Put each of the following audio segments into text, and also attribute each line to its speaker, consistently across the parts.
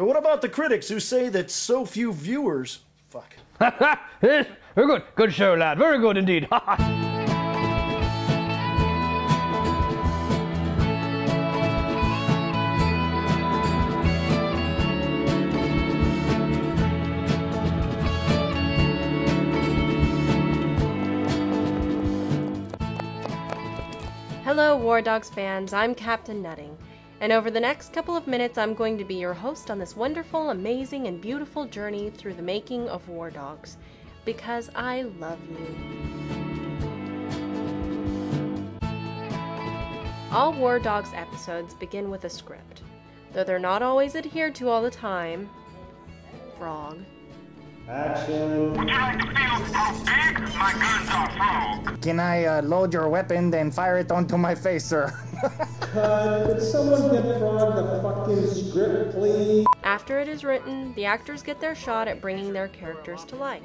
Speaker 1: But what about the critics who say that so few viewers... Fuck.
Speaker 2: Very good. Good show, lad. Very good indeed.
Speaker 3: Hello, War Dawgz fans. I'm Captain Nutting. And over the next couple of minutes, I'm going to be your host on this wonderful, amazing, and beautiful journey through the making of War Dawgz. Because I love you. All War Dawgz episodes begin with a script. Though they're not always adhered to all the time. Frog.
Speaker 4: Action. Would you like to feel how big my guns are, Frog?
Speaker 5: Can I load your weapon, then fire it onto my face, sir?
Speaker 4: Could someone get Frog the fucking script, please?
Speaker 3: After it is written, the actors get their shot at bringing their characters to life.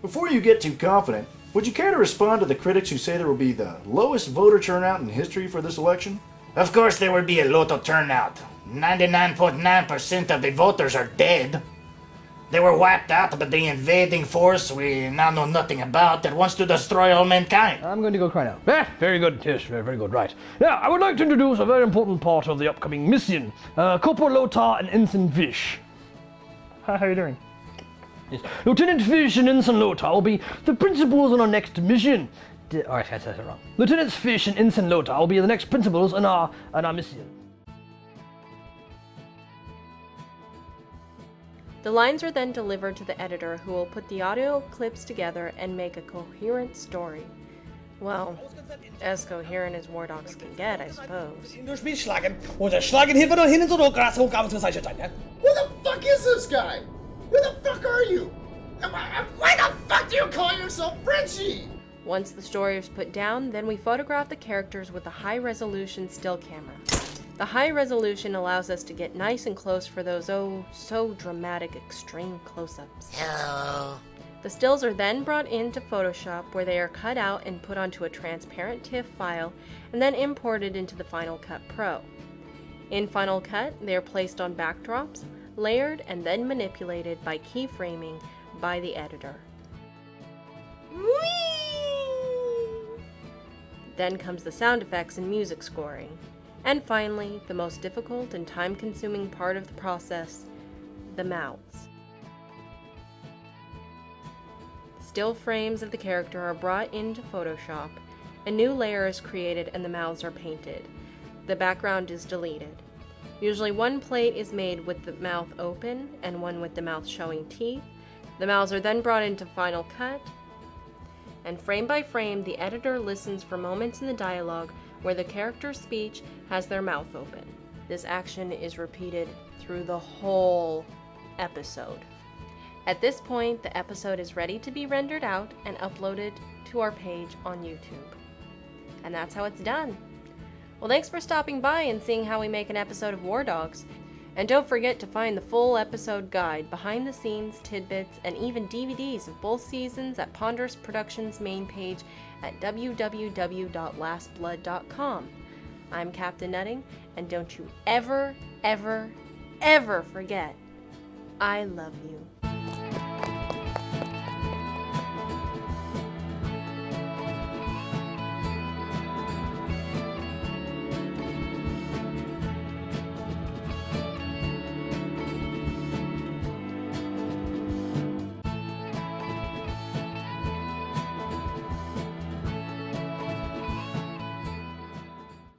Speaker 1: Before you get too confident, would you care to respond to the critics who say there will be the lowest voter turnout in history for this election?
Speaker 5: Of course there will be a lot of turnout. 99.9% of the voters are dead. They were wiped out by the invading force we now know nothing about that wants to destroy all mankind.
Speaker 2: I'm going to go cry now. Very good. Yes, very good. Right. Now, I would like to introduce a very important part of the upcoming mission. Corporal Lothar and Ensign Fish. How are you doing? Yes. Lieutenant Fish and Ensign Lothar will be the principals on our next mission. Alright, I said it wrong. Lieutenants Fish and Ensign Lothar will be the next principals on our mission.
Speaker 3: The lines are then delivered to the editor, who will put the audio clips together and make a coherent story. Well, as coherent as War Dawgz can get, I suppose.
Speaker 6: Who the
Speaker 7: fuck is this guy? Who the fuck are you? Why the fuck do you call yourself Frenchie?
Speaker 3: Once the story is put down, then we photograph the characters with a high-resolution still camera. The high resolution allows us to get nice and close for those so dramatic extreme close-ups.
Speaker 7: Hello.
Speaker 3: The stills are then brought into Photoshop, where they are cut out and put onto a transparent TIFF file and then imported into the Final Cut Pro. In Final Cut, they are placed on backdrops, layered, and then manipulated by keyframing by the editor. Whee! Then comes the sound effects and music scoring. And finally, the most difficult and time-consuming part of the process, the mouths. Still frames of the character are brought into Photoshop, a new layer is created and the mouths are painted. The background is deleted. Usually one plate is made with the mouth open and one with the mouth showing teeth. The mouths are then brought into Final Cut, and frame by frame, the editor listens for moments in the dialogue where the character's speech has their mouth open. This action is repeated through the whole episode. At this point, the episode is ready to be rendered out and uploaded to our page on YouTube. And that's how it's done. Well, thanks for stopping by and seeing how we make an episode of War Dawgz. And don't forget to find the full episode guide, behind the scenes, tidbits, and even DVDs of both seasons at Ponderous Productions' main page at www.lastblood.com. I'm Captain Nutting, and don't you ever, ever, ever forget, I love you.